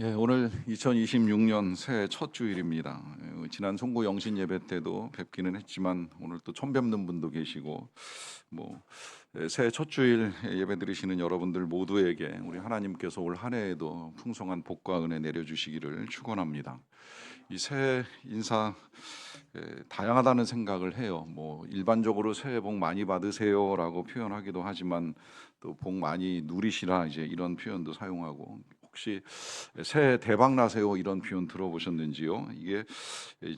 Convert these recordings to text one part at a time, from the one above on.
오늘 2026년 새해 첫 주일입니다. 지난 송구 영신 예배 때도 뵙기는 했지만 오늘 또 처음 뵙는 분도 계시고 새해 첫 주일 예배 드리시는 여러분들 모두에게 우리 하나님께서 올 한 해에도 풍성한 복과 은혜 내려주시기를 축원합니다. 이 새해 인사 다양하다는 생각을 해요. 일반적으로 새해 복 많이 받으세요라고 표현하기도 하지만 또 복 많이 누리시라 이제 이런 표현도 사용하고, 혹시 새해 대박 나세요 이런 표현 들어보셨는지요? 이게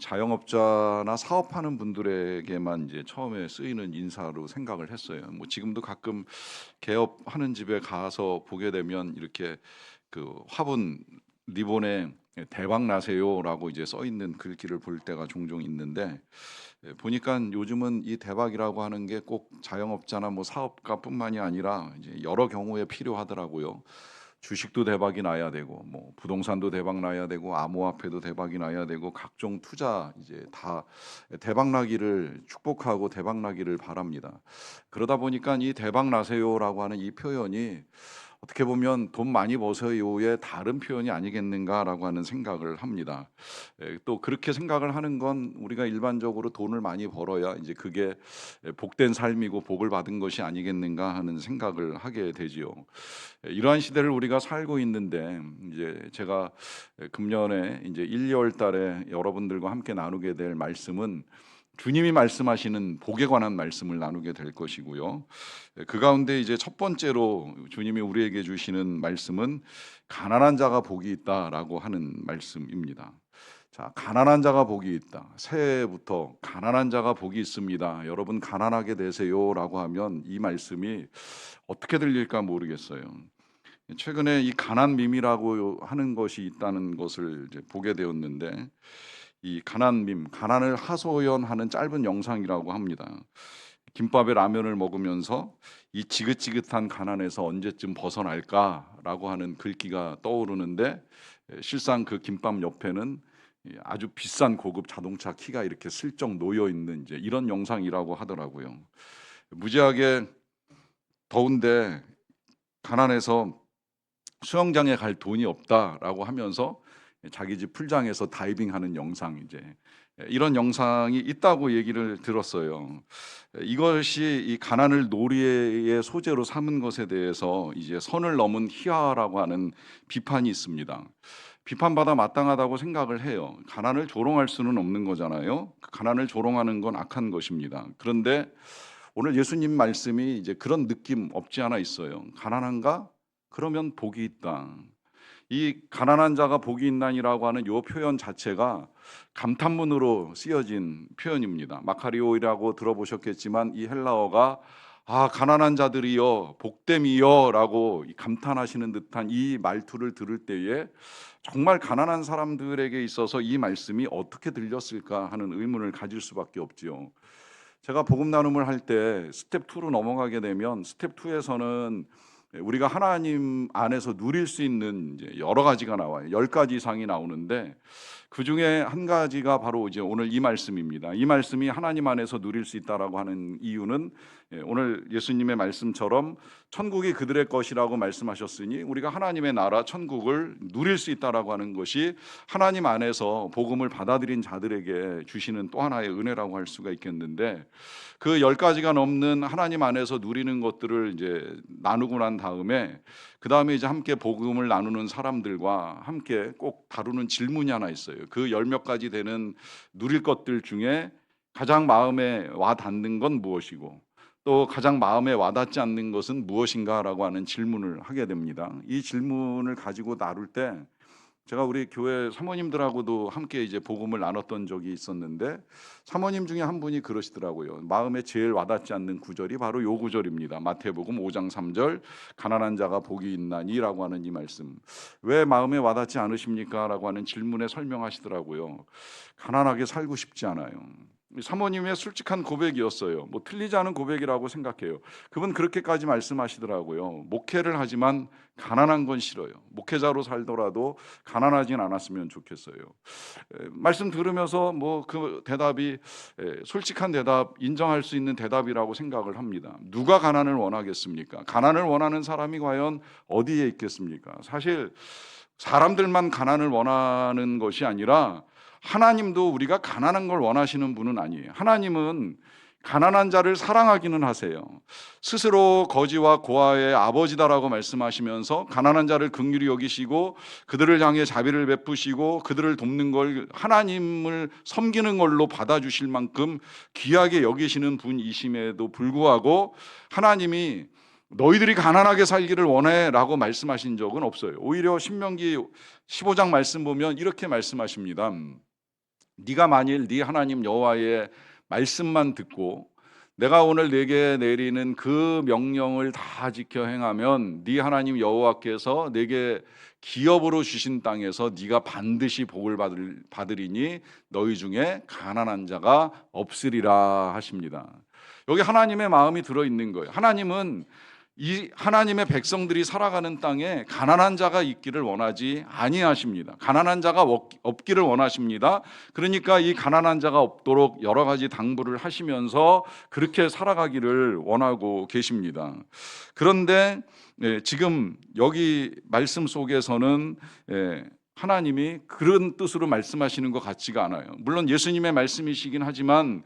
자영업자나 사업하는 분들에게만 이제 처음에 쓰이는 인사로 생각을 했어요. 지금도 가끔 개업하는 집에 가서 보게 되면 이렇게 그 화분 리본에 대박 나세요라고 이제 써 있는 글귀를 볼 때가 종종 있는데, 보니까 요즘은 이 대박이라고 하는 게 꼭 자영업자나 사업가뿐만이 아니라 이제 여러 경우에 필요하더라고요. 주식도 대박이 나야 되고, 부동산도 대박 나야 되고, 암호화폐도 대박이 나야 되고, 각종 투자 이제 다 대박 나기를 축복하고 대박 나기를 바랍니다. 그러다 보니까 이 대박 나세요라고 하는 이 표현이 어떻게 보면 돈 많이 버세요의 다른 표현이 아니겠는가라고 하는 생각을 합니다. 또 그렇게 생각을 하는 건 우리가 일반적으로 돈을 많이 벌어야 이제 그게 복된 삶이고 복을 받은 것이 아니겠는가 하는 생각을 하게 되지요. 이러한 시대를 우리가 살고 있는데, 이제 제가 금년에 이제 1, 2월 달에 여러분들과 함께 나누게 될 말씀은 주님이 말씀하시는 복에 관한 말씀을 나누게 될 것이고요. 그 가운데 이제 첫 번째로 주님이 우리에게 주시는 말씀은 가난한 자가 복이 있다라고 하는 말씀입니다. 자, 가난한 자가 복이 있다. 새해부터 가난한 자가 복이 있습니다. 여러분 가난하게 되세요라고 하면 이 말씀이 어떻게 들릴까 모르겠어요. 최근에 이 가난밈이라고 하는 것이 있다는 것을 이제 보게 되었는데, 이 가난밈, 가난을 하소연하는 짧은 영상이라고 합니다. 김밥에 라면을 먹으면서 이 지긋지긋한 가난에서 언제쯤 벗어날까라고 하는 글귀가 떠오르는데, 실상 그 김밥 옆에는 아주 비싼 고급 자동차 키가 이렇게 슬쩍 놓여 있는 이제 이런 영상이라고 하더라고요. 무지하게 더운데 가난해서 수영장에 갈 돈이 없다라고 하면서 자기 집 풀장에서 다이빙하는 영상, 이제 이런 영상이 있다고 얘기를 들었어요. 이것이 이 가난을 놀이의 소재로 삼은 것에 대해서 이제 선을 넘은 희화라고 하는 비판이 있습니다. 비판받아 마땅하다고 생각을 해요. 가난을 조롱할 수는 없는 거잖아요. 가난을 조롱하는 건 악한 것입니다. 그런데 오늘 예수님 말씀이 이제 그런 느낌 없지 않아 있어요. 가난한가? 그러면 복이 있다. 이 가난한 자가 복이 있나니라고 하는 이 표현 자체가 감탄문으로 쓰여진 표현입니다. 마카리오이라고 들어보셨겠지만 이 헬라어가 가난한 자들이여 복됨이여라고 감탄하시는 듯한 이 말투를 들을 때에 정말 가난한 사람들에게 있어서 이 말씀이 어떻게 들렸을까 하는 의문을 가질 수밖에 없지요. 제가 복음 나눔을 할 때 스텝 2로 넘어가게 되면, 스텝 2에서는 우리가 하나님 안에서 누릴 수 있는 이제 여러 가지가 나와요. 10가지 이상이 나오는데 그 중에 한 가지가 바로 이제 오늘 이 말씀입니다. 이 말씀이 하나님 안에서 누릴 수 있다라고 하는 이유는, 오늘 예수님의 말씀처럼 천국이 그들의 것이라고 말씀하셨으니 우리가 하나님의 나라 천국을 누릴 수 있다라고 하는 것이 하나님 안에서 복음을 받아들인 자들에게 주시는 또 하나의 은혜라고 할 수가 있겠는데, 그 10가지가 넘는 하나님 안에서 누리는 것들을 이제 나누고 난 다음에 그 다음에 이제 함께 복음을 나누는 사람들과 함께 꼭 다루는 질문이 하나 있어요. 그 10몇 가지 되는 누릴 것들 중에 가장 마음에 와 닿는 건 무엇이고 또 가장 마음에 와닿지 않는 것은 무엇인가라고 하는 질문을 하게 됩니다. 이 질문을 가지고 나눌 때 제가 우리 교회 사모님들하고도 함께 이제 복음을 나눴던 적이 있었는데, 사모님 중에 한 분이 그러시더라고요. 마음에 제일 와닿지 않는 구절이 바로 요 구절입니다. 마태복음 5장 3절 가난한 자가 복이 있나니라고 하는 이 말씀. 왜 마음에 와닿지 않으십니까? 라고 하는 질문에 설명하시더라고요. 가난하게 살고 싶지 않아요. 사모님의 솔직한 고백이었어요. 틀리지 않은 고백이라고 생각해요. 그분 그렇게까지 말씀하시더라고요. 목회를 하지만 가난한 건 싫어요. 목회자로 살더라도 가난하진 않았으면 좋겠어요. 말씀 들으면서 그 대답이 솔직한 대답, 인정할 수 있는 대답이라고 생각을 합니다. 누가 가난을 원하겠습니까? 가난을 원하는 사람이 과연 어디에 있겠습니까? 사실 사람들만 가난을 원하는 것이 아니라 하나님도 우리가 가난한 걸 원하시는 분은 아니에요. 하나님은 가난한 자를 사랑하기는 하세요. 스스로 거지와 고아의 아버지다라고 말씀하시면서 가난한 자를 긍휼히 여기시고 그들을 향해 자비를 베푸시고 그들을 돕는 걸 하나님을 섬기는 걸로 받아주실 만큼 귀하게 여기시는 분이심에도 불구하고 하나님이 너희들이 가난하게 살기를 원해 라고 말씀하신 적은 없어요. 오히려 신명기 15장 말씀 보면 이렇게 말씀하십니다. 네가 만일 네 하나님 여호와의 말씀만 듣고 내가 오늘 네게 내리는 그 명령을 다 지켜 행하면 네 하나님 여호와께서 네게 기업으로 주신 땅에서 네가 반드시 복을 받으리니 너희 중에 가난한 자가 없으리라 하십니다. 여기 하나님의 마음이 들어있는 거예요. 하나님은 이 하나님의 백성들이 살아가는 땅에 가난한 자가 있기를 원하지 아니하십니다. 가난한 자가 없기를 원하십니다. 그러니까 이 가난한 자가 없도록 여러 가지 당부를 하시면서 그렇게 살아가기를 원하고 계십니다. 그런데 지금 여기 말씀 속에서는 하나님이 그런 뜻으로 말씀하시는 것 같지가 않아요. 물론 예수님의 말씀이시긴 하지만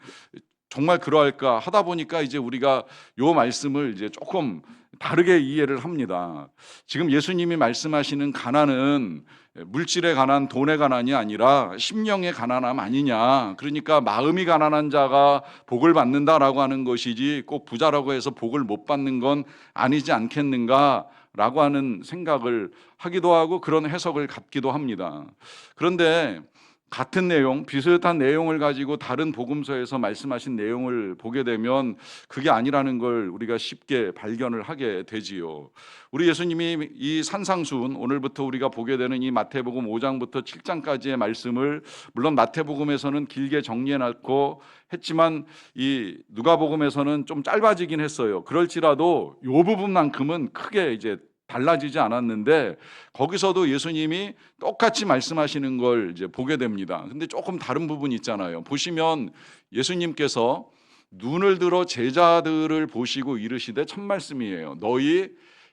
정말 그러할까 하다 보니까 이제 우리가 요 말씀을 이제 조금 다르게 이해를 합니다. 지금 예수님이 말씀하시는 가난은 물질의 가난, 돈의 가난이 아니라 심령의 가난함 아니냐. 그러니까 마음이 가난한 자가 복을 받는다라고 하는 것이지 꼭 부자라고 해서 복을 못 받는 건 아니지 않겠는가라고 하는 생각을 하기도 하고 그런 해석을 갖기도 합니다. 그런데 같은 내용, 비슷한 내용을 가지고 다른 복음서에서 말씀하신 내용을 보게 되면 그게 아니라는 걸 우리가 쉽게 발견을 하게 되지요. 우리 예수님이 이 산상수훈, 오늘부터 우리가 보게 되는 이 마태복음 5장부터 7장까지의 말씀을 물론 마태복음에서는 길게 정리해놨고 했지만 이 누가복음에서는 좀 짧아지긴 했어요. 그럴지라도 이 부분만큼은 크게 이제 달라지지 않았는데 거기서도 예수님이 똑같이 말씀하시는 걸 이제 보게 됩니다. 근데 조금 다른 부분이 있잖아요. 보시면 예수님께서 눈을 들어 제자들을 보시고 이르시되 첫 말씀이에요. 너희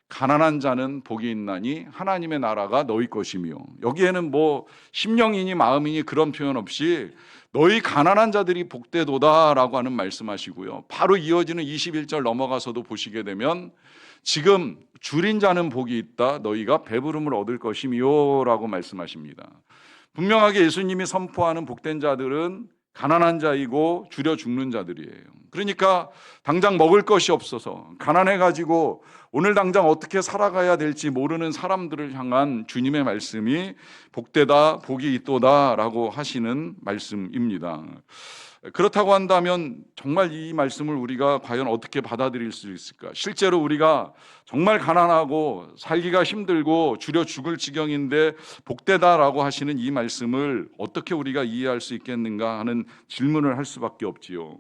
가난한 자는 복이 있나니 하나님의 나라가 너희 것이며, 여기에는 뭐 심령이니 마음이니 그런 표현 없이 너희 가난한 자들이 복되도다라고 하는 말씀하시고요. 바로 이어지는 21절 넘어가서도 보시게 되면 지금 줄인 자는 복이 있다. 너희가 배부름을 얻을 것이며 라고 말씀하십니다. 분명하게 예수님이 선포하는 복된 자들은 가난한 자이고 줄여 죽는 자들이에요. 그러니까 당장 먹을 것이 없어서 가난해가지고 오늘 당장 어떻게 살아가야 될지 모르는 사람들을 향한 주님의 말씀이 복되다, 복이 있도다 라고 하시는 말씀입니다. 그렇다고 한다면 정말 이 말씀을 우리가 과연 어떻게 받아들일 수 있을까? 실제로 우리가 정말 가난하고 살기가 힘들고 줄여 죽을 지경인데 복되다라고 하시는 이 말씀을 어떻게 우리가 이해할 수 있겠는가 하는 질문을 할 수밖에 없지요.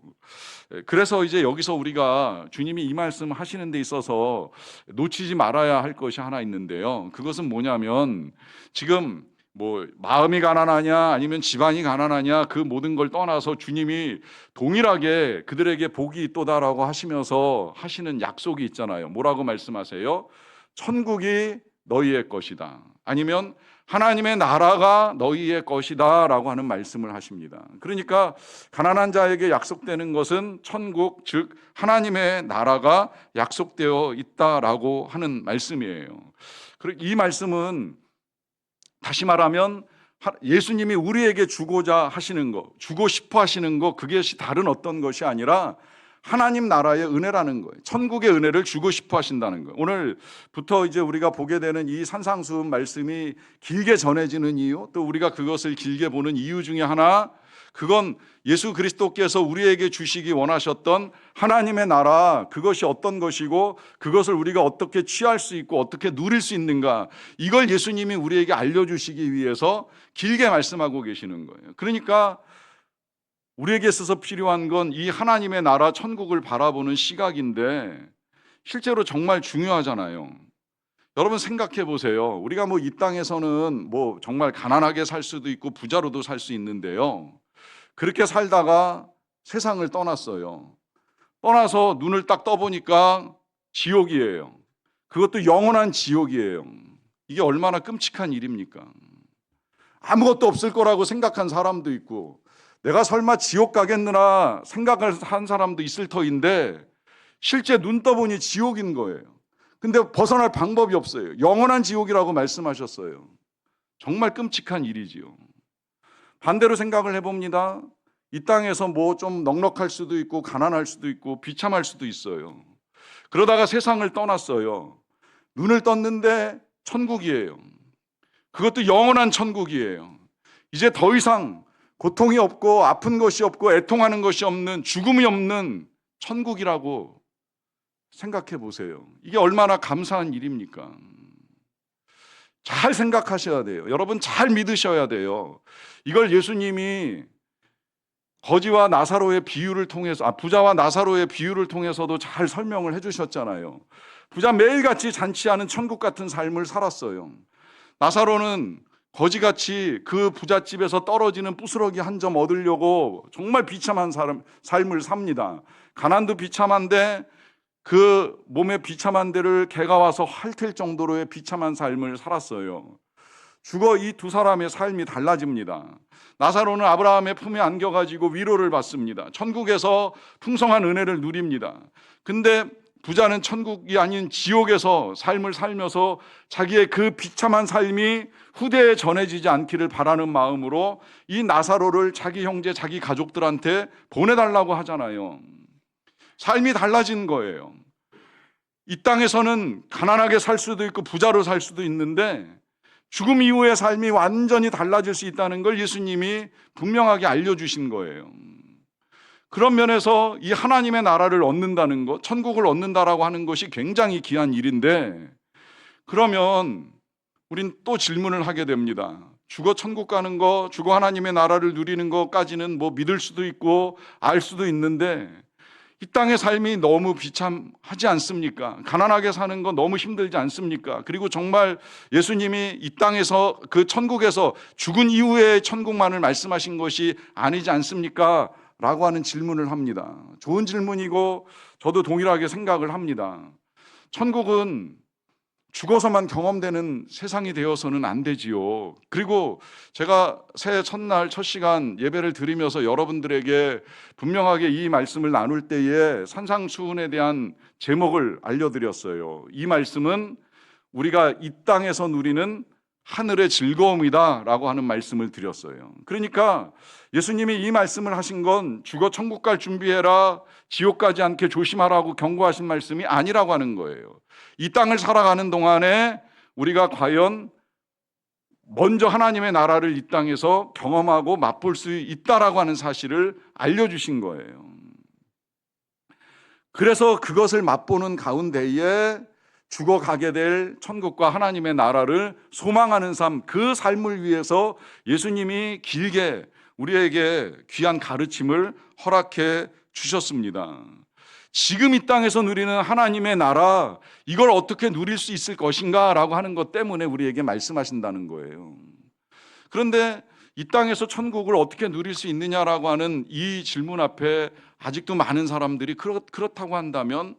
그래서 이제 여기서 우리가 주님이 이 말씀 하시는 데 있어서 놓치지 말아야 할 것이 하나 있는데요. 그것은 뭐냐면 지금 뭐 마음이 가난하냐 아니면 집안이 가난하냐 그 모든 걸 떠나서 주님이 동일하게 그들에게 복이 있도다라고 하시면서 하시는 약속이 있잖아요. 뭐라고 말씀하세요? 천국이 너희의 것이다. 아니면 하나님의 나라가 너희의 것이다 라고 하는 말씀을 하십니다. 그러니까 가난한 자에게 약속되는 것은 천국, 즉 하나님의 나라가 약속되어 있다라고 하는 말씀이에요. 그리고 이 말씀은 다시 말하면 예수님이 우리에게 주고자 하시는 것, 주고 싶어 하시는 것, 그것이 다른 어떤 것이 아니라 하나님 나라의 은혜라는 거예요. 천국의 은혜를 주고 싶어 하신다는 거예요. 오늘부터 이제 우리가 보게 되는 이 산상수훈 말씀이 길게 전해지는 이유, 또 우리가 그것을 길게 보는 이유 중에 하나, 그건 예수 그리스도께서 우리에게 주시기 원하셨던 하나님의 나라, 그것이 어떤 것이고 그것을 우리가 어떻게 취할 수 있고 어떻게 누릴 수 있는가, 이걸 예수님이 우리에게 알려주시기 위해서 길게 말씀하고 계시는 거예요. 그러니까 우리에게 있어서 필요한 건 이 하나님의 나라 천국을 바라보는 시각인데 실제로 정말 중요하잖아요. 여러분 생각해 보세요. 우리가 뭐 이 땅에서는 뭐 정말 가난하게 살 수도 있고 부자로도 살 수 있는데요. 그렇게 살다가 세상을 떠났어요. 떠나서 눈을 딱 떠보니까 지옥이에요. 그것도 영원한 지옥이에요. 이게 얼마나 끔찍한 일입니까? 아무것도 없을 거라고 생각한 사람도 있고, 내가 설마 지옥 가겠느나 생각을 한 사람도 있을 터인데 실제 눈 떠보니 지옥인 거예요. 근데 벗어날 방법이 없어요. 영원한 지옥이라고 말씀하셨어요. 정말 끔찍한 일이지요. 반대로 생각을 해봅니다. 이 땅에서 뭐 좀 넉넉할 수도 있고 가난할 수도 있고 비참할 수도 있어요. 그러다가 세상을 떠났어요. 눈을 떴는데 천국이에요. 그것도 영원한 천국이에요. 이제 더 이상 고통이 없고 아픈 것이 없고 애통하는 것이 없는, 죽음이 없는 천국이라고 생각해 보세요. 이게 얼마나 감사한 일입니까? 잘 생각하셔야 돼요. 여러분 잘 믿으셔야 돼요. 이걸 예수님이 거지와 나사로의 비유를 통해서, 부자와 나사로의 비유를 통해서도 잘 설명을 해주셨잖아요. 부자 매일같이 잔치하는 천국 같은 삶을 살았어요. 나사로는 거지같이 그 부잣집에서 떨어지는 부스러기 한 점 얻으려고 정말 비참한 삶을 삽니다. 가난도 비참한데 그 몸의 비참한 데를 개가 와서 핥을 정도로의 비참한 삶을 살았어요. 죽어 이 두 사람의 삶이 달라집니다. 나사로는 아브라함의 품에 안겨가지고 위로를 받습니다. 천국에서 풍성한 은혜를 누립니다. 근데 부자는 천국이 아닌 지옥에서 삶을 살면서 자기의 그 비참한 삶이 후대에 전해지지 않기를 바라는 마음으로 이 나사로를 자기 형제, 자기 가족들한테 보내달라고 하잖아요. 삶이 달라진 거예요. 이 땅에서는 가난하게 살 수도 있고 부자로 살 수도 있는데 죽음 이후의 삶이 완전히 달라질 수 있다는 걸 예수님이 분명하게 알려주신 거예요. 그런 면에서 이 하나님의 나라를 얻는다는 것, 천국을 얻는다라고 하는 것이 굉장히 귀한 일인데, 그러면 우린 또 질문을 하게 됩니다. 죽어 천국 가는 거, 죽어 하나님의 나라를 누리는 것까지는 뭐 믿을 수도 있고 알 수도 있는데 이 땅의 삶이 너무 비참하지 않습니까? 가난하게 사는 거 너무 힘들지 않습니까? 그리고 정말 예수님이 이 땅에서 그 천국에서 죽은 이후의 천국만을 말씀하신 것이 아니지 않습니까? 라고 하는 질문을 합니다. 좋은 질문이고 저도 동일하게 생각을 합니다. 천국은 죽어서만 경험되는 세상이 되어서는 안 되지요. 그리고 제가 새해 첫날 첫 시간 예배를 드리면서 여러분들에게 분명하게 이 말씀을 나눌 때에 산상수훈에 대한 제목을 알려드렸어요. 이 말씀은 우리가 이 땅에서 누리는 하늘의 즐거움이다 라고 하는 말씀을 드렸어요. 그러니까 예수님이 이 말씀을 하신 건 죽어 천국 갈 준비해라, 지옥 가지 않게 조심하라고 경고하신 말씀이 아니라고 하는 거예요. 이 땅을 살아가는 동안에 우리가 과연 먼저 하나님의 나라를 이 땅에서 경험하고 맛볼 수 있다라고 하는 사실을 알려주신 거예요. 그래서 그것을 맛보는 가운데에 죽어가게 될 천국과 하나님의 나라를 소망하는 삶, 그 삶을 위해서 예수님이 길게 우리에게 귀한 가르침을 허락해 주셨습니다. 지금 이 땅에서 누리는 하나님의 나라, 이걸 어떻게 누릴 수 있을 것인가 라고 하는 것 때문에 우리에게 말씀하신다는 거예요. 그런데 이 땅에서 천국을 어떻게 누릴 수 있느냐라고 하는 이 질문 앞에 아직도 많은 사람들이 그렇다고 한다면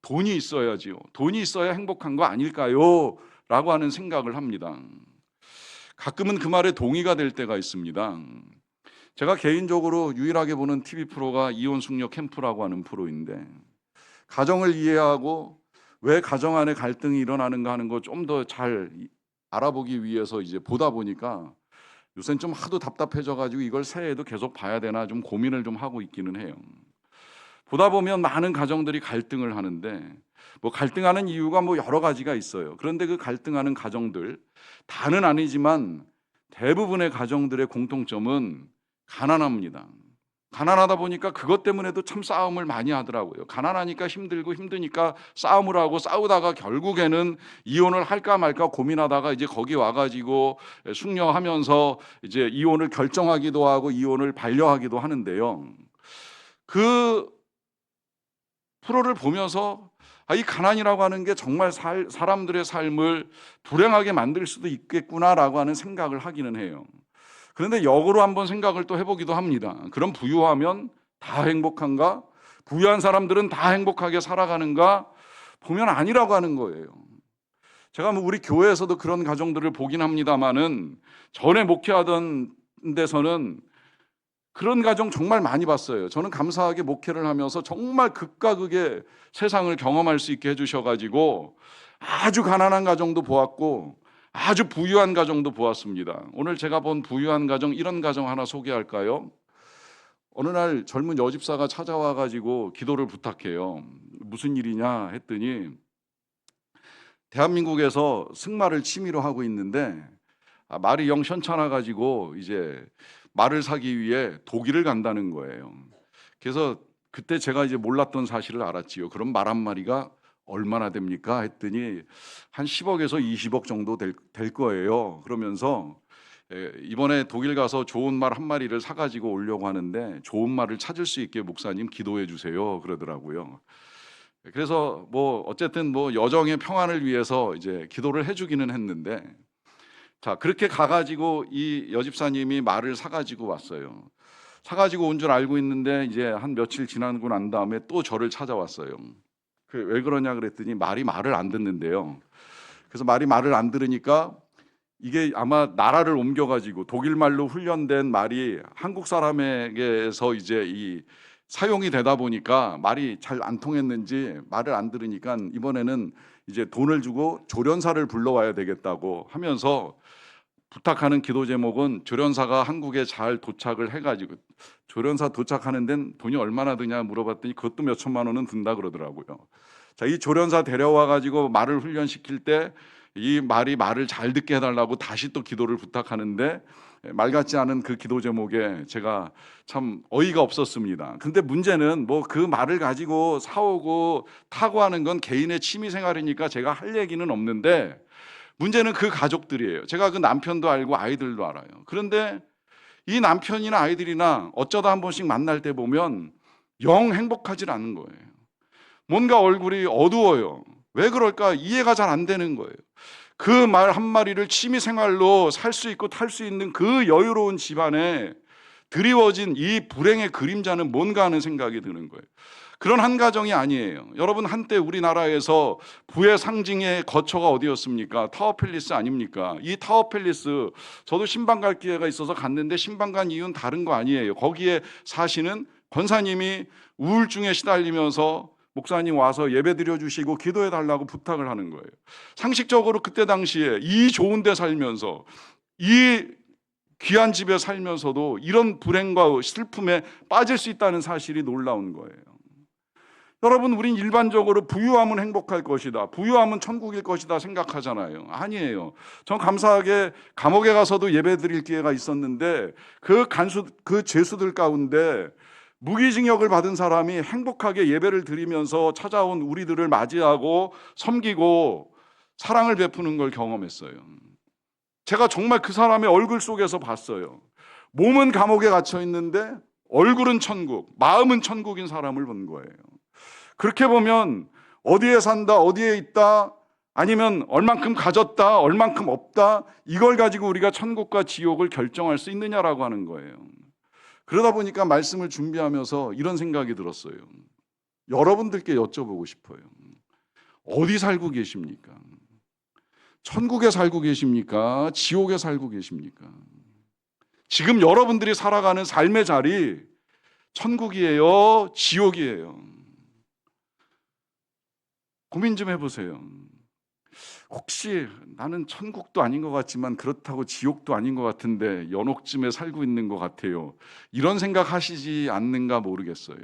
돈이 있어야지요. 돈이 있어야 행복한 거 아닐까요? 라고 하는 생각을 합니다. 가끔은 그 말에 동의가 될 때가 있습니다. 제가 개인적으로 유일하게 보는 TV 프로가 이혼 숙녀 캠프라고 하는 프로인데, 가정을 이해하고 왜 가정 안에 갈등이 일어나는가 하는 거 좀 더 잘 알아보기 위해서 이제 보다 보니까 요새는 좀 하도 답답해져가지고 이걸 새해에도 계속 봐야 되나 좀 고민을 좀 하고 있기는 해요. 보다 보면 많은 가정들이 갈등을 하는데, 뭐 갈등하는 이유가 뭐 여러 가지가 있어요. 그런데 그 갈등하는 가정들, 다는 아니지만 대부분의 가정들의 공통점은 가난합니다. 가난하다 보니까 그것 때문에도 참 싸움을 많이 하더라고요. 가난하니까 힘들고 힘드니까 싸움을 하고 싸우다가 결국에는 이혼을 할까 말까 고민하다가 이제 거기 와가지고 숙녀하면서 이제 이혼을 결정하기도 하고 이혼을 반려하기도 하는데요. 그 프로를 보면서 이 가난이라고 하는 게 정말 사람들의 삶을 불행하게 만들 수도 있겠구나라고 하는 생각을 하기는 해요. 그런데 역으로 한번 생각을 또 해보기도 합니다. 그럼 부유하면 다 행복한가? 부유한 사람들은 다 행복하게 살아가는가? 보면 아니라고 하는 거예요. 제가 뭐 우리 교회에서도 그런 가정들을 보긴 합니다만은 전에 목회하던 데서는 그런 가정 정말 많이 봤어요. 저는 감사하게 목회를 하면서 정말 극과 극의 세상을 경험할 수 있게 해주셔가지고 아주 가난한 가정도 보았고 아주 부유한 가정도 보았습니다. 오늘 제가 본 부유한 가정, 이런 가정 하나 소개할까요? 어느 날 젊은 여집사가 찾아와가지고 기도를 부탁해요. 무슨 일이냐 했더니 대한민국에서 승마를 취미로 하고 있는데 말이 영 현찮아가지고 이제 말을 사기 위해 독일을 간다는 거예요. 그래서 그때 제가 이제 몰랐던 사실을 알았지요. 그럼 말 한 마리가 얼마나 됩니까? 했더니 한 10억에서 20억 정도 될 거예요. 그러면서 이번에 독일 가서 좋은 말 한 마리를 사가지고 오려고 하는데 좋은 말을 찾을 수 있게 목사님 기도해 주세요. 그러더라고요. 그래서 뭐 어쨌든 뭐 여정의 평안을 위해서 이제 기도를 해주기는 했는데, 자 그렇게 가가지고 이 여집사님이 말을 사가지고 왔어요. 사가지고 온 줄 알고 있는데 이제 한 며칠 지나고 난 다음에 또 저를 찾아왔어요. 왜 그러냐 그랬더니 말이 말을 안 듣는데요. 그래서 말을 안 들으니까 이게 아마 나라를 옮겨가지고 독일 말로 훈련된 말이 한국 사람에게서 이제 이 사용이 되다 보니까 말이 잘 안 통했는지 말을 안 들으니까 이번에는 이제 돈을 주고 조련사를 불러와야 되겠다고 하면서 부탁하는 기도 제목은 조련사가 한국에 잘 도착을 해가지고, 조련사 도착하는 데는 돈이 얼마나 드냐 물어봤더니 그것도 몇 천만 원은 든다 그러더라고요. 자, 이 조련사 데려와 가지고 말을 훈련시킬 때 이 말을 잘 듣게 해달라고 다시 또 기도를 부탁하는데 말 같지 않은 그 기도 제목에 제가 참 어이가 없었습니다. 근데 문제는 뭐 그 말을 가지고 사오고 타고 하는 건 개인의 취미 생활이니까 제가 할 얘기는 없는데, 문제는 그 가족들이에요. 제가 그 남편도 알고 아이들도 알아요. 그런데 이 남편이나 아이들이나 어쩌다 한 번씩 만날 때 보면 영 행복하지 않은 거예요. 뭔가 얼굴이 어두워요. 왜 그럴까? 이해가 잘 안 되는 거예요. 그 말 한 마리를 취미 생활로 살 수 있고 탈 수 있는 그 여유로운 집안에 드리워진 이 불행의 그림자는 뭔가 하는 생각이 드는 거예요. 그런 한 가정이 아니에요. 여러분, 한때 우리나라에서 부의 상징의 거처가 어디였습니까? 타워팰리스 아닙니까? 이 타워팰리스, 저도 신방 갈 기회가 있어서 갔는데 신방 간 이유는 다른 거 아니에요. 거기에 사시는 권사님이 우울증에 시달리면서 목사님 와서 예배 드려주시고 기도해 달라고 부탁을 하는 거예요. 상식적으로 그때 당시에 이 좋은 데 살면서, 이 귀한 집에 살면서도 이런 불행과 슬픔에 빠질 수 있다는 사실이 놀라운 거예요. 여러분, 우린 일반적으로 부유하면 행복할 것이다, 부유하면 천국일 것이다 생각하잖아요. 아니에요. 전 감사하게 감옥에 가서도 예배 드릴 기회가 있었는데 그 죄수들 가운데 무기징역을 받은 사람이 행복하게 예배를 드리면서 찾아온 우리들을 맞이하고 섬기고 사랑을 베푸는 걸 경험했어요. 제가 정말 그 사람의 얼굴 속에서 봤어요. 몸은 감옥에 갇혀 있는데 얼굴은 천국, 마음은 천국인 사람을 본 거예요. 그렇게 보면 어디에 산다, 어디에 있다, 아니면 얼만큼 가졌다, 얼만큼 없다, 이걸 가지고 우리가 천국과 지옥을 결정할 수 있느냐라고 하는 거예요. 그러다 보니까 말씀을 준비하면서 이런 생각이 들었어요. 여러분들께 여쭤보고 싶어요. 어디 살고 계십니까? 천국에 살고 계십니까? 지옥에 살고 계십니까? 지금 여러분들이 살아가는 삶의 자리, 천국이에요? 지옥이에요? 고민 좀 해보세요. 혹시 나는 천국도 아닌 것 같지만 그렇다고 지옥도 아닌 것 같은데 연옥쯤에 살고 있는 것 같아요, 이런 생각 하시지 않는가 모르겠어요.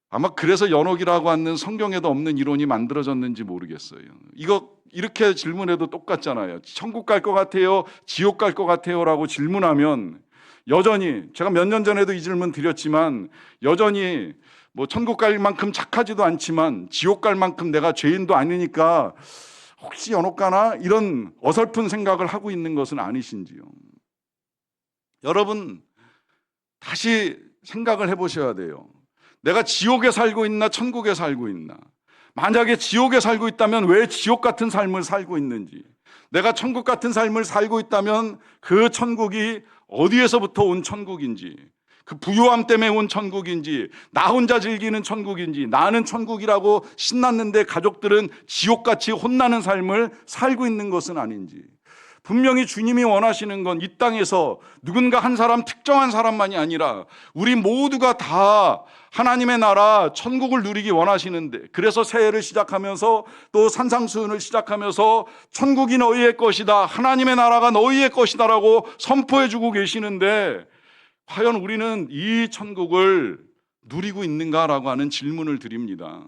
아마 그래서 연옥이라고 하는 성경에도 없는 이론이 만들어졌는지 모르겠어요. 이거 이렇게 질문해도 똑같잖아요. 천국 갈 것 같아요, 지옥 갈 것 같아요 라고 질문하면 여전히, 제가 몇 년 전에도 이 질문 드렸지만 여전히 뭐 천국 갈 만큼 착하지도 않지만 지옥 갈 만큼 내가 죄인도 아니니까 혹시 연옥 가나? 이런 어설픈 생각을 하고 있는 것은 아니신지요? 여러분, 다시 생각을 해보셔야 돼요. 내가 지옥에 살고 있나 천국에 살고 있나? 만약에 지옥에 살고 있다면 왜 지옥 같은 삶을 살고 있는지, 내가 천국 같은 삶을 살고 있다면 그 천국이 어디에서부터 온 천국인지, 그 부유함 때문에 온 천국인지, 나 혼자 즐기는 천국인지, 나는 천국이라고 신났는데 가족들은 지옥같이 혼나는 삶을 살고 있는 것은 아닌지, 분명히 주님이 원하시는 건 이 땅에서 누군가 한 사람, 특정한 사람만이 아니라 우리 모두가 다 하나님의 나라 천국을 누리기 원하시는데, 그래서 새해를 시작하면서 또 산상수훈을 시작하면서 천국이 너희의 것이다, 하나님의 나라가 너희의 것이다 라고 선포해 주고 계시는데, 과연 우리는 이 천국을 누리고 있는가라고 하는 질문을 드립니다.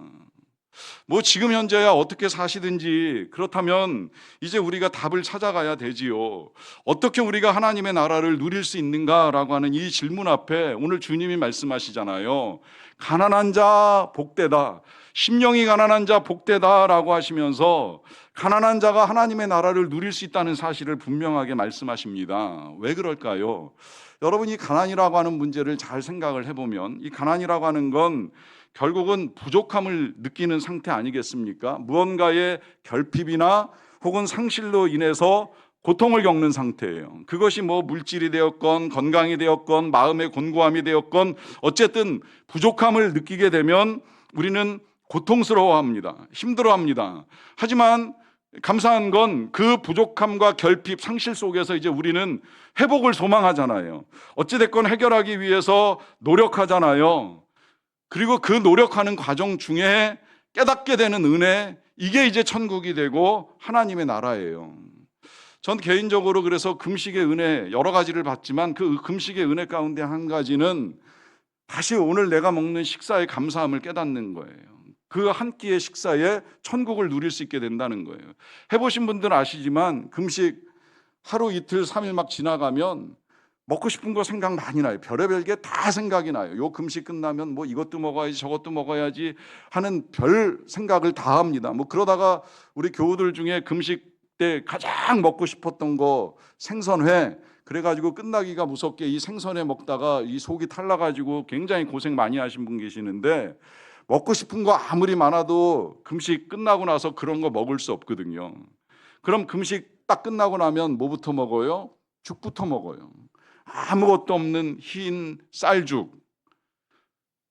뭐 지금 현재야 어떻게 사시든지, 그렇다면 이제 우리가 답을 찾아가야 되지요. 어떻게 우리가 하나님의 나라를 누릴 수 있는가라고 하는 이 질문 앞에 오늘 주님이 말씀하시잖아요. 가난한 자 복되다, 심령이 가난한 자 복되다라고 하시면서 가난한 자가 하나님의 나라를 누릴 수 있다는 사실을 분명하게 말씀하십니다. 왜 그럴까요? 여러분이 가난이라고 하는 문제를 잘 생각을 해보면, 이 가난이라고 하는 건 결국은 부족함을 느끼는 상태 아니겠습니까? 무언가의 결핍이나 혹은 상실로 인해서 고통을 겪는 상태예요. 그것이 뭐 물질이 되었건 건강이 되었건 마음의 곤고함이 되었건 어쨌든 부족함을 느끼게 되면 우리는 고통스러워합니다. 힘들어합니다. 하지만 감사한 건 그 부족함과 결핍, 상실 속에서 이제 우리는 회복을 소망하잖아요. 어찌됐건 해결하기 위해서 노력하잖아요. 그리고 그 노력하는 과정 중에 깨닫게 되는 은혜, 이게 이제 천국이 되고 하나님의 나라예요. 전 개인적으로 그래서 금식의 은혜 여러 가지를 봤지만 그 금식의 은혜 가운데 한 가지는 다시 오늘 내가 먹는 식사에 감사함을 깨닫는 거예요. 그 한 끼의 식사에 천국을 누릴 수 있게 된다는 거예요. 해보신 분들은 아시지만 금식 하루 이틀 3일 막 지나가면 먹고 싶은 거 생각 많이 나요. 별의별 게 다 생각이 나요. 요 금식 끝나면 뭐 이것도 먹어야지 저것도 먹어야지 하는 별 생각을 다 합니다. 뭐 그러다가 우리 교우들 중에 금식 때 가장 먹고 싶었던 거 생선회, 그래가지고 끝나기가 무섭게 이 생선회 먹다가 이 속이 탈라가지고 굉장히 고생 많이 하신 분 계시는데, 먹고 싶은 거 아무리 많아도 금식 끝나고 나서 그런 거 먹을 수 없거든요. 그럼 금식 딱 끝나고 나면 뭐부터 먹어요? 죽부터 먹어요. 아무것도 없는 흰 쌀죽,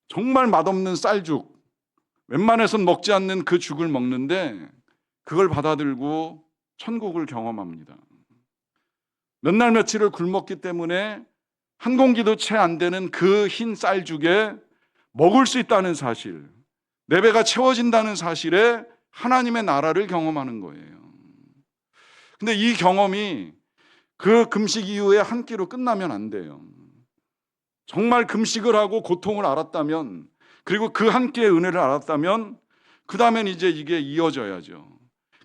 정말 맛없는 쌀죽, 웬만해선 먹지 않는 그 죽을 먹는데 그걸 받아들고 천국을 경험합니다. 몇 날 며칠을 굶었기 때문에 한 공기도 채 안 되는 그 흰 쌀죽에 먹을 수 있다는 사실, 내 배가 채워진다는 사실에 하나님의 나라를 경험하는 거예요. 근데 이 경험이 그 금식 이후에 한 끼로 끝나면 안 돼요. 정말 금식을 하고 고통을 알았다면, 그리고 그 한 끼의 은혜를 알았다면 그 다음엔 이제 이게 이어져야죠.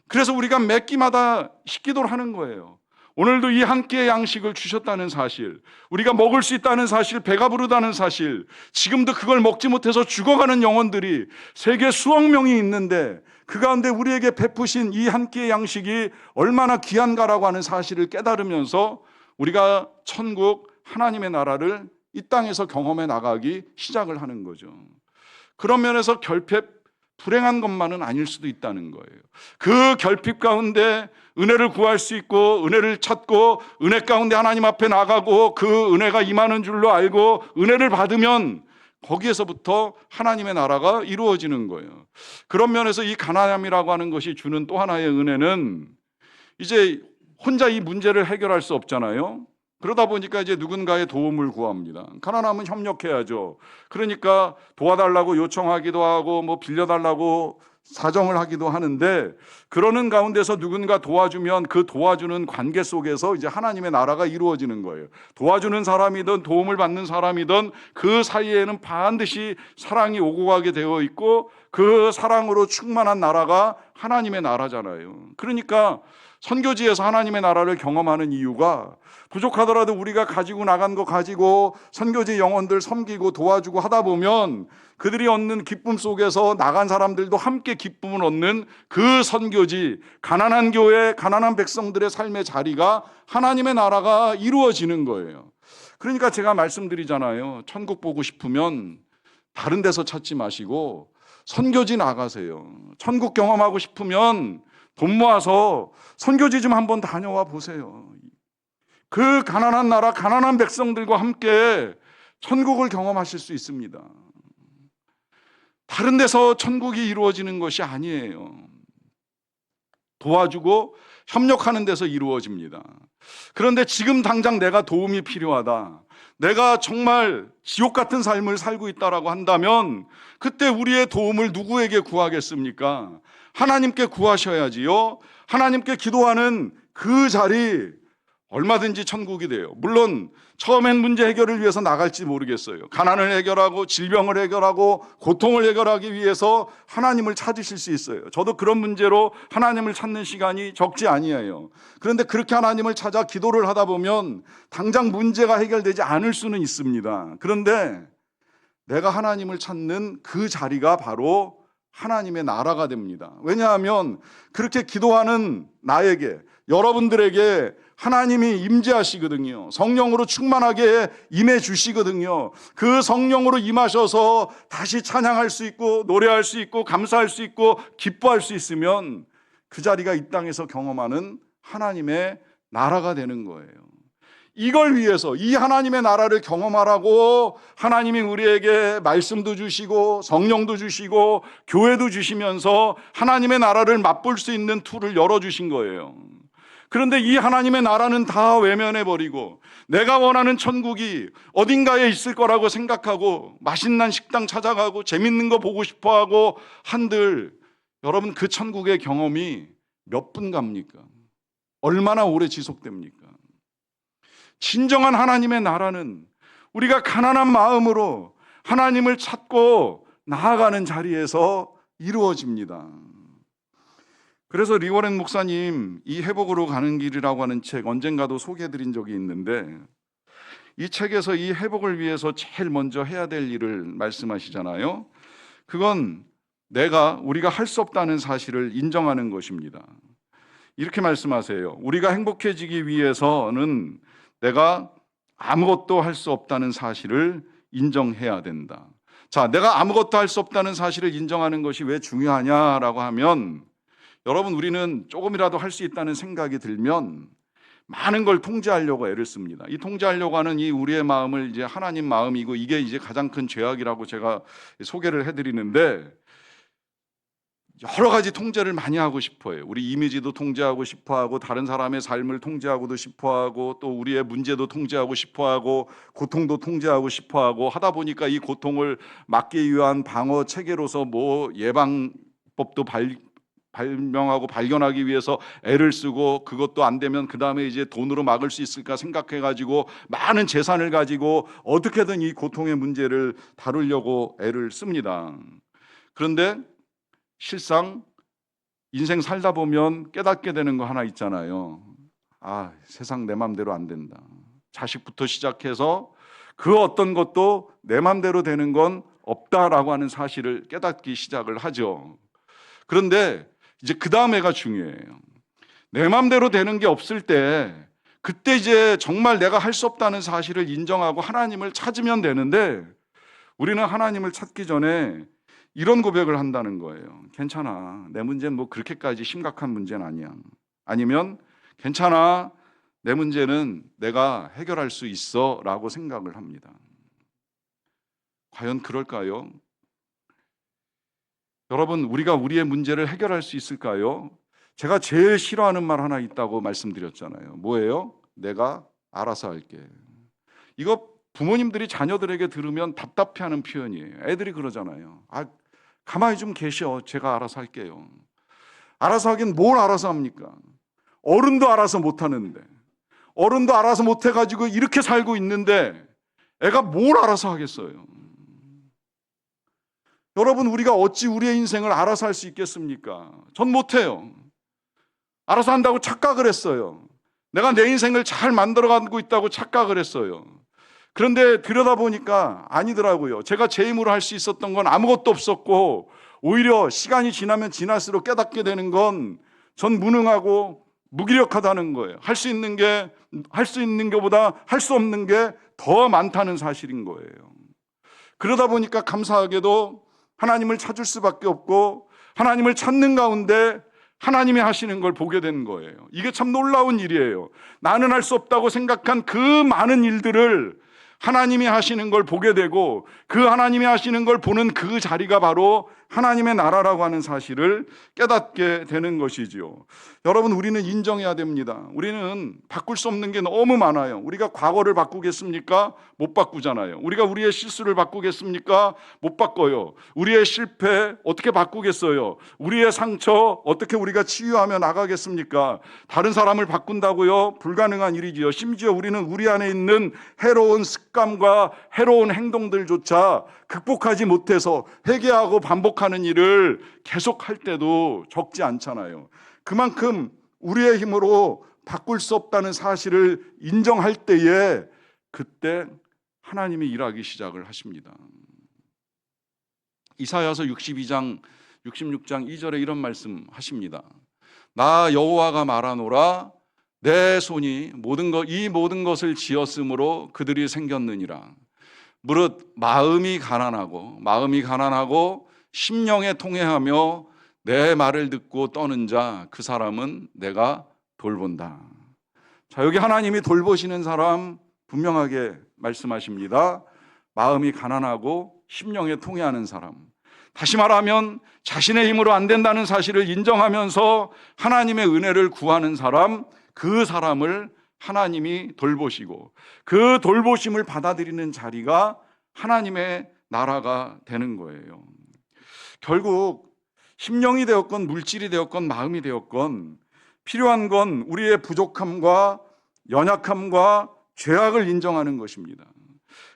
그래서 우리가 매 끼마다 식기도를 하는 거예요. 오늘도 이 한 끼의 양식을 주셨다는 사실, 우리가 먹을 수 있다는 사실, 배가 부르다는 사실, 지금도 그걸 먹지 못해서 죽어가는 영혼들이 세계 수억 명이 있는데 그 가운데 우리에게 베푸신 이 한 끼의 양식이 얼마나 귀한가라고 하는 사실을 깨달으면서 우리가 천국 하나님의 나라를 이 땅에서 경험해 나가기 시작을 하는 거죠. 그런 면에서 결핍, 불행한 것만은 아닐 수도 있다는 거예요. 그 결핍 가운데 은혜를 구할 수 있고 은혜를 찾고 은혜 가운데 하나님 앞에 나가고 그 은혜가 임하는 줄로 알고 은혜를 받으면 거기에서부터 하나님의 나라가 이루어지는 거예요. 그런 면에서 이 가난함이라고 하는 것이 주는 또 하나의 은혜는, 이제 혼자 이 문제를 해결할 수 없잖아요. 그러다 보니까 이제 누군가의 도움을 구합니다. 가난하면 협력해야죠. 그러니까 도와달라고 요청하기도 하고 뭐 빌려달라고 사정을 하기도 하는데, 그러는 가운데서 누군가 도와주면 그 도와주는 관계 속에서 이제 하나님의 나라가 이루어지는 거예요. 도와주는 사람이든 도움을 받는 사람이든 그 사이에는 반드시 사랑이 오고 가게 되어 있고 그 사랑으로 충만한 나라가 하나님의 나라잖아요. 그러니까 선교지에서 하나님의 나라를 경험하는 이유가, 부족하더라도 우리가 가지고 나간 거 가지고 선교지 영혼들 섬기고 도와주고 하다 보면 그들이 얻는 기쁨 속에서 나간 사람들도 함께 기쁨을 얻는 그 선교지, 가난한 교회, 가난한 백성들의 삶의 자리가 하나님의 나라가 이루어지는 거예요. 그러니까 제가 말씀드리잖아요. 천국 보고 싶으면 다른 데서 찾지 마시고 선교지 나가세요. 천국 경험하고 싶으면 돈 모아서 선교지 좀 한번 다녀와 보세요. 그 가난한 나라, 가난한 백성들과 함께 천국을 경험하실 수 있습니다. 다른 데서 천국이 이루어지는 것이 아니에요. 도와주고 협력하는 데서 이루어집니다. 그런데 지금 당장 내가 도움이 필요하다, 내가 정말 지옥 같은 삶을 살고 있다라고 한다면 그때 우리의 도움을 누구에게 구하겠습니까? 하나님께 구하셔야지요. 하나님께 기도하는 그 자리, 얼마든지 천국이 돼요. 물론 처음엔 문제 해결을 위해서 나갈지 모르겠어요. 가난을 해결하고 질병을 해결하고 고통을 해결하기 위해서 하나님을 찾으실 수 있어요. 저도 그런 문제로 하나님을 찾는 시간이 적지 아니에요. 그런데 그렇게 하나님을 찾아 기도를 하다 보면 당장 문제가 해결되지 않을 수는 있습니다. 그런데 내가 하나님을 찾는 그 자리가 바로 하나님의 나라가 됩니다. 왜냐하면 그렇게 기도하는 나에게, 여러분들에게 하나님이 임재하시거든요. 성령으로 충만하게 임해 주시거든요. 그 성령으로 임하셔서 다시 찬양할 수 있고 노래할 수 있고 감사할 수 있고 기뻐할 수 있으면 그 자리가 이 땅에서 경험하는 하나님의 나라가 되는 거예요. 이걸 위해서, 이 하나님의 나라를 경험하라고 하나님이 우리에게 말씀도 주시고 성령도 주시고 교회도 주시면서 하나님의 나라를 맛볼 수 있는 툴을 열어주신 거예요. 그런데 이 하나님의 나라는 다 외면해버리고 내가 원하는 천국이 어딘가에 있을 거라고 생각하고 맛있는 식당 찾아가고 재밌는 거 보고 싶어하고 한들, 여러분 그 천국의 경험이 몇 분 갑니까? 얼마나 오래 지속됩니까? 진정한 하나님의 나라는 우리가 가난한 마음으로 하나님을 찾고 나아가는 자리에서 이루어집니다. 그래서 리워렌 목사님 이 회복으로 가는 길이라고 하는 책 언젠가도 소개해드린 적이 있는데, 이 책에서 이 회복을 위해서 제일 먼저 해야 될 일을 말씀하시잖아요. 그건 우리가 할 수 없다는 사실을 인정하는 것입니다. 이렇게 말씀하세요. 우리가 행복해지기 위해서는 내가 아무것도 할 수 없다는 사실을 인정해야 된다. 자, 내가 아무것도 할 수 없다는 사실을 인정하는 것이 왜 중요하냐라고 하면, 여러분 우리는 조금이라도 할 수 있다는 생각이 들면 많은 걸 통제하려고 애를 씁니다. 이 통제하려고 하는 이 우리의 마음을 이제 하나님 마음이고, 이게 이제 가장 큰 죄악이라고 제가 소개를 해드리는데, 여러 가지 통제를 많이 하고 싶어요. 우리 이미지도 통제하고 싶어하고, 다른 사람의 삶을 통제하고도 싶어하고, 또 우리의 문제도 통제하고 싶어하고, 고통도 통제하고 싶어하고 하다 보니까 이 고통을 막기 위한 방어 체계로서 예방법도 발명하고 발견하기 위해서 애를 쓰고, 그것도 안 되면 그 다음에 이제 돈으로 막을 수 있을까 생각해가지고 많은 재산을 가지고 어떻게든 이 고통의 문제를 다루려고 애를 씁니다. 그런데 실상 인생 살다 보면 깨닫게 되는 거 하나 있잖아요. 세상 내 맘대로 안 된다. 자식부터 시작해서 그 어떤 것도 내 맘대로 되는 건 없다라고 하는 사실을 깨닫기 시작을 하죠. 그런데 이제 그 다음에가 중요해요. 내 맘대로 되는 게 없을 때, 그때 이제 정말 내가 할 수 없다는 사실을 인정하고 하나님을 찾으면 되는데, 우리는 하나님을 찾기 전에 이런 고백을 한다는 거예요. 괜찮아, 내 문제는 뭐 그렇게까지 심각한 문제는 아니야. 아니면 괜찮아, 내 문제는 내가 해결할 수 있어 라고 생각을 합니다. 과연 그럴까요? 여러분, 우리가 우리의 문제를 해결할 수 있을까요? 제가 제일 싫어하는 말 하나 있다고 말씀드렸잖아요. 뭐예요? 내가 알아서 할게. 이거 부모님들이 자녀들에게 들으면 답답해하는 표현이에요. 애들이 그러잖아요. 가만히 좀 계셔, 제가 알아서 할게요. 알아서 하긴 뭘 알아서 합니까? 어른도 알아서 못하는데, 어른도 알아서 못해가지고 이렇게 살고 있는데 애가 뭘 알아서 하겠어요? 여러분, 우리가 어찌 우리의 인생을 알아서 할 수 있겠습니까? 전 못해요. 알아서 한다고 착각을 했어요. 내가 내 인생을 잘 만들어가고 있다고 착각을 했어요. 그런데 들여다보니까 아니더라고요. 제가 제 힘으로 할 수 있었던 건 아무것도 없었고, 오히려 시간이 지나면 지날수록 깨닫게 되는 건 전 무능하고 무기력하다는 거예요. 할 수 있는 것보다 할 수 없는 게 더 많다는 사실인 거예요. 그러다 보니까 감사하게도 하나님을 찾을 수밖에 없고, 하나님을 찾는 가운데 하나님이 하시는 걸 보게 된 거예요. 이게 참 놀라운 일이에요. 나는 할 수 없다고 생각한 그 많은 일들을 하나님이 하시는 걸 보게 되고 그 하나님이 하시는 걸 보는 그 자리가 바로 하나님의 나라라고 하는 사실을 깨닫게 되는 것이지요. 여러분, 우리는 인정해야 됩니다. 우리는 바꿀 수 없는 게 너무 많아요. 우리가 과거를 바꾸겠습니까? 못 바꾸잖아요. 우리가 우리의 실수를 바꾸겠습니까? 못 바꿔요. 우리의 실패 어떻게 바꾸겠어요? 우리의 상처 어떻게 우리가 치유하며 나가겠습니까? 다른 사람을 바꾼다고요? 불가능한 일이지요. 심지어 우리는 우리 안에 있는 해로운 습관과 해로운 행동들조차 극복하지 못해서 회개하고 반복하는 일을 계속할 때도 적지 않잖아요. 그만큼 우리의 힘으로 바꿀 수 없다는 사실을 인정할 때에 그때 하나님이 일하기 시작을 하십니다. 이사야서 62장 66장 2절에 이런 말씀 하십니다. 나 여호와가 말하노라 내 손이 이 모든 것을 지었으므로 그들이 생겼느니라. 무릇 마음이 가난하고 심령에 통회하며 내 말을 듣고 떠는 자 그 사람은 내가 돌본다. 자, 여기 하나님이 돌보시는 사람 분명하게 말씀하십니다. 마음이 가난하고 심령에 통회하는 사람. 다시 말하면 자신의 힘으로 안 된다는 사실을 인정하면서 하나님의 은혜를 구하는 사람, 그 사람을 하나님이 돌보시고 그 돌보심을 받아들이는 자리가 하나님의 나라가 되는 거예요. 결국 심령이 되었건 물질이 되었건 마음이 되었건 필요한 건 우리의 부족함과 연약함과 죄악을 인정하는 것입니다.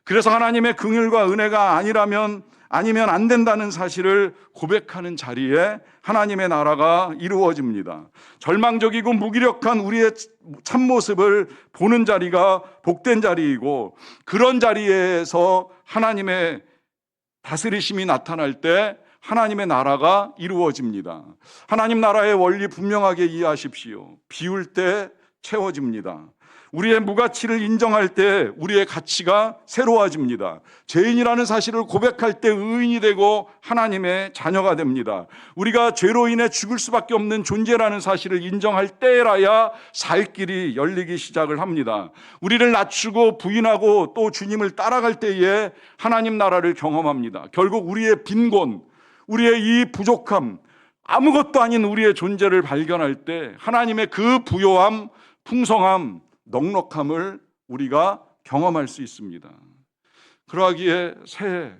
그래서 하나님의 긍휼과 은혜가 아니면 안 된다는 사실을 고백하는 자리에 하나님의 나라가 이루어집니다. 절망적이고 무기력한 우리의 참모습을 보는 자리가 복된 자리이고 그런 자리에서 하나님의 다스리심이 나타날 때 하나님의 나라가 이루어집니다. 하나님 나라의 원리 분명하게 이해하십시오. 비울 때 채워집니다. 우리의 무가치를 인정할 때 우리의 가치가 새로워집니다. 죄인이라는 사실을 고백할 때 의인이 되고 하나님의 자녀가 됩니다. 우리가 죄로 인해 죽을 수밖에 없는 존재라는 사실을 인정할 때라야 살 길이 열리기 시작을 합니다. 우리를 낮추고 부인하고 또 주님을 따라갈 때에 하나님 나라를 경험합니다. 결국 우리의 빈곤, 우리의 이 부족함, 아무것도 아닌 우리의 존재를 발견할 때 하나님의 그 부요함, 풍성함, 넉넉함을 우리가 경험할 수 있습니다. 그러하기에 새해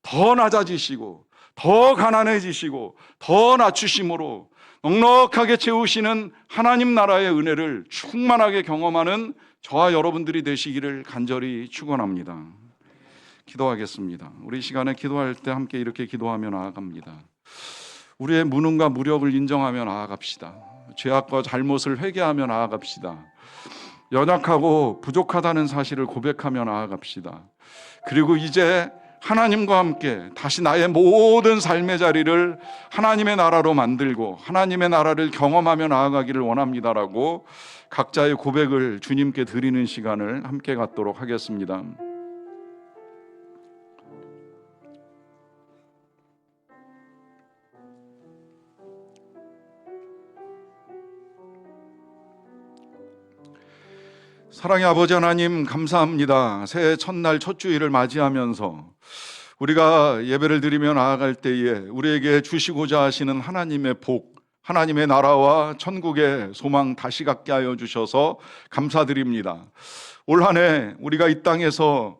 더 낮아지시고 더 가난해지시고 더 낮추심으로 넉넉하게 채우시는 하나님 나라의 은혜를 충만하게 경험하는 저와 여러분들이 되시기를 간절히 축원합니다. 기도하겠습니다. 우리 시간에 기도할 때 함께 이렇게 기도하며 나아갑니다. 우리의 무능과 무력을 인정하며 나아갑시다. 죄악과 잘못을 회개하며 나아갑시다. 연약하고 부족하다는 사실을 고백하며 나아갑시다. 그리고 이제 하나님과 함께 다시 나의 모든 삶의 자리를 하나님의 나라로 만들고 하나님의 나라를 경험하며 나아가기를 원합니다라고 각자의 고백을 주님께 드리는 시간을 함께 갖도록 하겠습니다. 사랑의 아버지 하나님, 감사합니다. 새해 첫날 첫 주일을 맞이하면서 우리가 예배를 드리며 나아갈 때에 우리에게 주시고자 하시는 하나님의 복, 하나님의 나라와 천국의 소망 다시 갖게 하여 주셔서 감사드립니다. 올 한 해 우리가 이 땅에서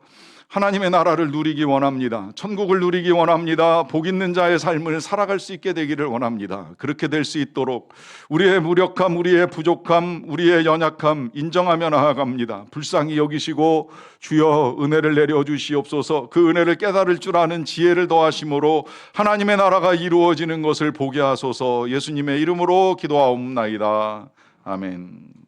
하나님의 나라를 누리기 원합니다. 천국을 누리기 원합니다. 복 있는 자의 삶을 살아갈 수 있게 되기를 원합니다. 그렇게 될 수 있도록 우리의 무력함, 우리의 부족함, 우리의 연약함 인정하며 나아갑니다. 불쌍히 여기시고 주여 은혜를 내려주시옵소서. 그 은혜를 깨달을 줄 아는 지혜를 더하심으로 하나님의 나라가 이루어지는 것을 보게 하소서. 예수님의 이름으로 기도하옵나이다. 아멘.